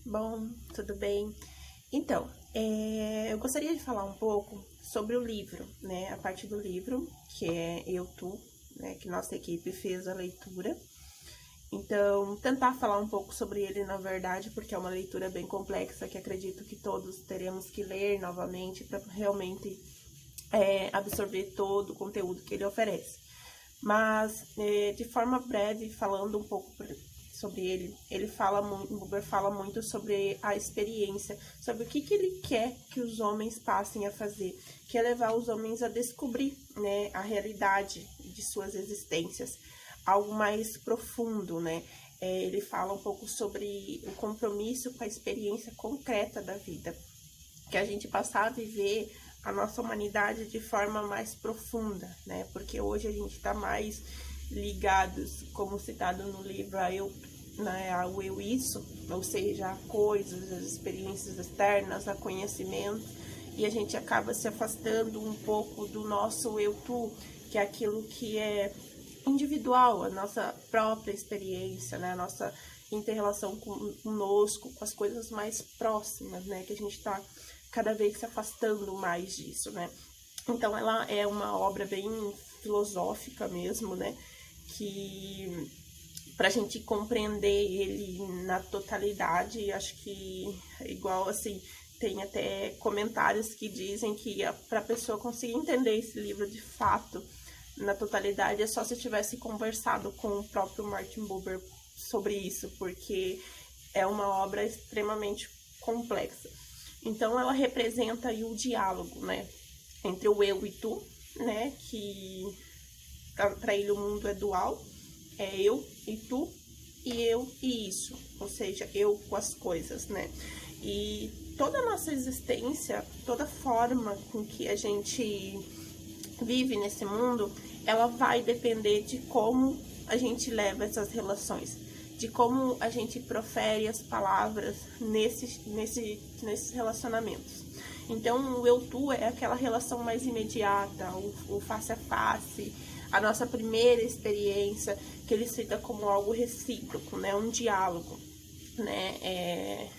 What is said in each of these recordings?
Bom, tudo bem? Então, eu gostaria de falar um pouco sobre o livro, né? A parte do livro, que é Eu, Tu, né? Que nossa equipe fez a leitura. Então, tentar falar um pouco sobre ele, na verdade, porque é uma leitura bem complexa, que acredito que todos teremos que ler novamente para realmente absorver todo o conteúdo que ele oferece. Mas, de forma breve, falando um pouco sobre ele, o Buber fala muito sobre a experiência, sobre o que ele quer que os homens passem a fazer, que é levar os homens a descobrir, né, a realidade de suas existências, algo mais profundo, né? Ele fala um pouco sobre o compromisso com a experiência concreta da vida, que a gente passar a viver a nossa humanidade de forma mais profunda, né? Porque hoje a gente está mais ligados, como citado no livro, ao eu isso, ou seja, a coisas, as experiências externas, a conhecimento, e a gente acaba se afastando um pouco do nosso eu tu, que é aquilo que é individual, a nossa própria experiência, né? A nossa inter-relação conosco, com as coisas mais próximas, né? Que a gente está cada vez se afastando mais disso, né? Então, ela é uma obra bem filosófica mesmo, né? Que, pra gente compreender ele na totalidade, acho que, igual assim, tem até comentários que dizem que pra pessoa conseguir entender esse livro de fato, na totalidade, é só se tivesse conversado com o próprio Martin Buber sobre isso, porque é uma obra extremamente complexa. Então, ela representa aí o diálogo, né, entre o eu e tu, né, que para ele o mundo é dual, é eu e tu, e eu e isso, ou seja, eu com as coisas, né. E toda a nossa existência, toda forma com que a gente vive nesse mundo, ela vai depender de como a gente leva essas relações, de como a gente profere as palavras nesses relacionamentos. Então, o eu-tu é aquela relação mais imediata, o face a face, a nossa primeira experiência, que ele cita como algo recíproco, né? Um diálogo, né?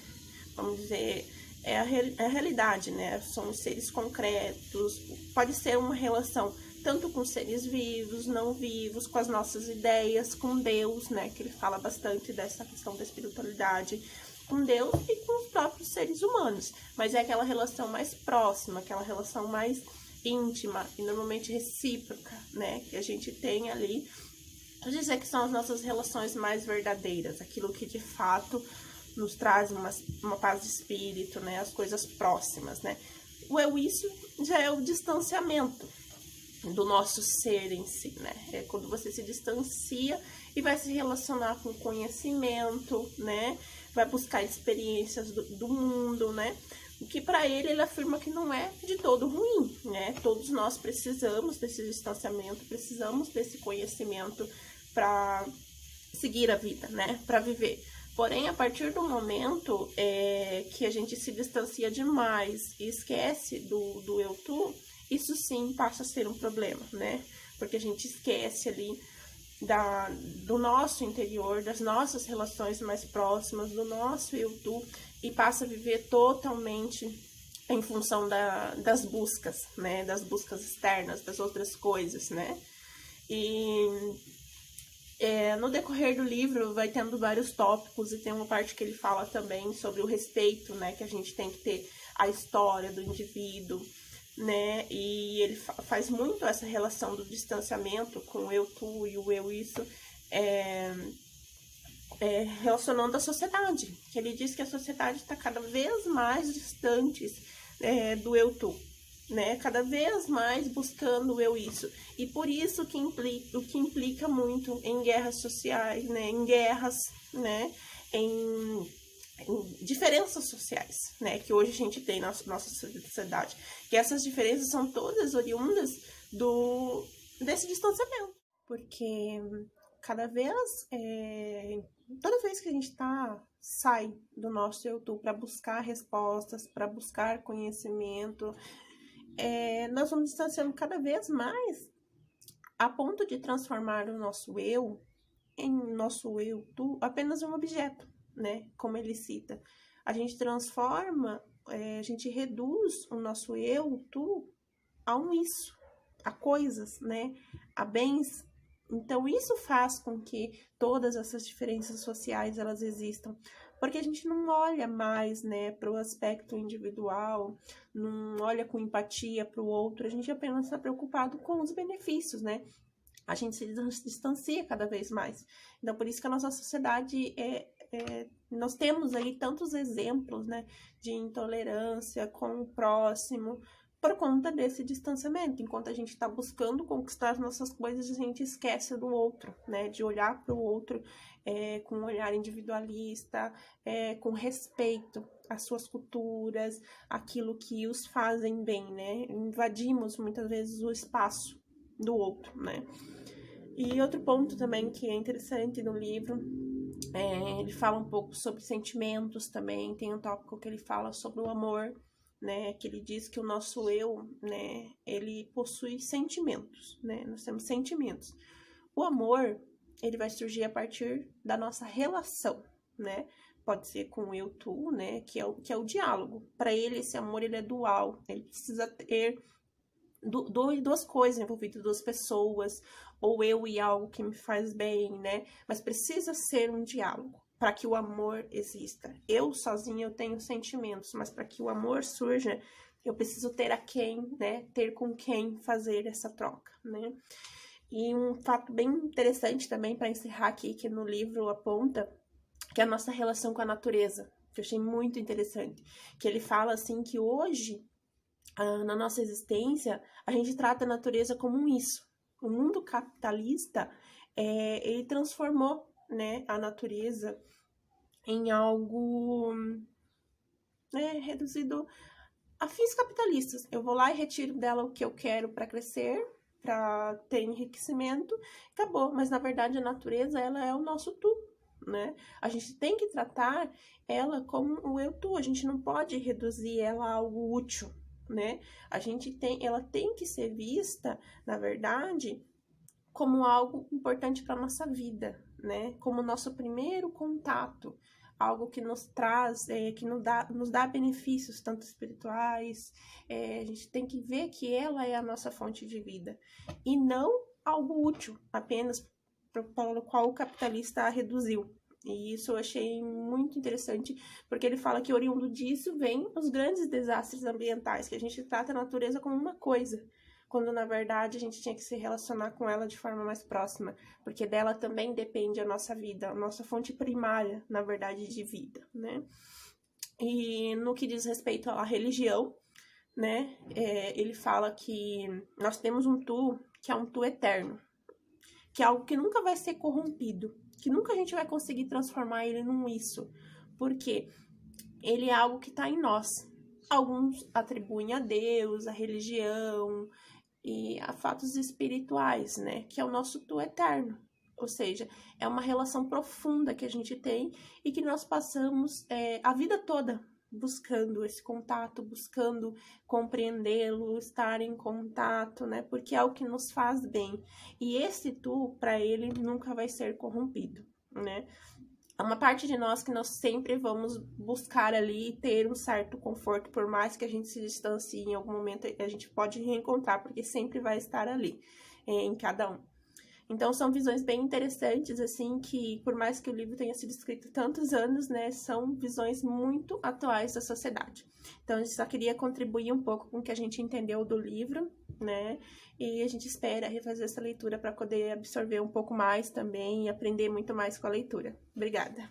Vamos dizer, é a realidade, né? São os seres concretos, pode ser uma relação tanto com seres vivos, não vivos, com as nossas ideias, com Deus, né? Que ele fala bastante dessa questão da espiritualidade, com Deus e com os próprios seres humanos. Mas é aquela relação mais próxima, aquela relação mais íntima e normalmente recíproca, né? Que a gente tem ali. Vou dizer que são as nossas relações mais verdadeiras, aquilo que de fato nos traz uma paz de espírito, né? As coisas próximas, né? O eu isso já é o distanciamento do nosso ser em si, né? É quando você se distancia e vai se relacionar com conhecimento, né? Vai buscar experiências do mundo, né? O que para ele afirma que não é de todo ruim, né? Todos nós precisamos desse distanciamento, precisamos desse conhecimento para seguir a vida, né? Para viver. Porém, a partir do momento que a gente se distancia demais e esquece do eu-tu, isso sim passa a ser um problema, né? Porque a gente esquece ali do nosso interior, das nossas relações mais próximas, do nosso eu-tu, e passa a viver totalmente em função das buscas, né? Das buscas externas, das outras coisas, né? E no decorrer do livro vai tendo vários tópicos e tem uma parte que ele fala também sobre o respeito, né, que a gente tem que ter à história do indivíduo, né, e ele faz muito essa relação do distanciamento com o eu tu e o eu isso, relacionando a sociedade, que ele diz que a sociedade está cada vez mais distante do eu tu, né, cada vez mais buscando o eu isso, e por isso que implica muito em guerras sociais, né, em guerras, né, em diferenças sociais, né, que hoje a gente tem na nossa sociedade, que essas diferenças são todas oriundas desse distanciamento, porque toda vez que a gente sai do nosso eu tu para buscar respostas, para buscar conhecimento, nós vamos distanciando cada vez mais a ponto de transformar o nosso eu em nosso eu tu apenas um objeto, né? Como ele cita. a gente transforma, a gente reduz o nosso eu, tu, a um isso, a coisas, né? A bens. Então, isso faz com que todas essas diferenças sociais, elas existam. Porque a gente não olha mais, né, para o aspecto individual, não olha com empatia para o outro, a gente apenas está preocupado com os benefícios, né? A gente se distancia cada vez mais. Então, por isso que a nossa sociedade nós temos aí tantos exemplos, né, de intolerância com o próximo, por conta desse distanciamento. Enquanto a gente está buscando conquistar as nossas coisas, a gente esquece do outro, né, de olhar para o outro com um olhar individualista, com respeito às suas culturas, aquilo que os fazem bem, né? Invadimos muitas vezes o espaço do outro, né? E outro ponto também que é interessante no livro, ele fala um pouco sobre sentimentos também, tem um tópico que ele fala sobre o amor, né, que ele diz que o nosso eu, né, ele possui sentimentos, né, nós temos sentimentos. O amor, ele vai surgir a partir da nossa relação, né, pode ser com o eu, tu, né, que é o diálogo. Para ele, esse amor, ele é dual, ele precisa ter duas coisas envolvidas, duas pessoas, ou eu e algo que me faz bem, né? Mas precisa ser um diálogo para que o amor exista. Eu sozinha eu tenho sentimentos, mas para que o amor surja, eu preciso ter a quem, né? Ter com quem fazer essa troca, né? E um fato bem interessante também para encerrar aqui, que no livro aponta, que é a nossa relação com a natureza, que eu achei muito interessante, que ele fala assim que hoje na nossa existência, a gente trata a natureza como um isso. O mundo capitalista, ele transformou, né, a natureza em algo reduzido a fins capitalistas. Eu vou lá e retiro dela o que eu quero para crescer, para ter enriquecimento, acabou. Mas, na verdade, a natureza, ela é o nosso tu, né? A gente tem que tratar ela como o eu tu, a gente não pode reduzir ela a algo útil, né? Ela tem que ser vista, na verdade, como algo importante para nossa vida, né? Como nosso primeiro contato, algo que nos traz, que nos dá benefícios tanto espirituais. A gente tem que ver que ela é a nossa fonte de vida e não algo útil, apenas para o qual o capitalista a reduziu. E isso eu achei muito interessante, porque ele fala que oriundo disso vem os grandes desastres ambientais, que a gente trata a natureza como uma coisa, quando na verdade a gente tinha que se relacionar com ela de forma mais próxima, porque dela também depende a nossa vida, a nossa fonte primária, na verdade, de vida, né? E no que diz respeito à religião, né, ele fala que nós temos um tu, que é um tu eterno, que é algo que nunca vai ser corrompido, que nunca a gente vai conseguir transformar ele num isso, porque ele é algo que está em nós. Alguns atribuem a Deus, a religião e a fatos espirituais, né? Que é o nosso tu eterno. Ou seja, é uma relação profunda que a gente tem e que nós passamos a vida toda buscando esse contato, buscando compreendê-lo, estar em contato, né? Porque é o que nos faz bem. E esse tu, para ele, nunca vai ser corrompido, né? É uma parte de nós que nós sempre vamos buscar ali ter um certo conforto, por mais que a gente se distancie em algum momento, a gente pode reencontrar, porque sempre vai estar ali, em cada um. Então, são visões bem interessantes, assim, que por mais que o livro tenha sido escrito tantos anos, né, são visões muito atuais da sociedade. Então, a gente só queria contribuir um pouco com o que a gente entendeu do livro, né, e a gente espera refazer essa leitura para poder absorver um pouco mais também e aprender muito mais com a leitura. Obrigada!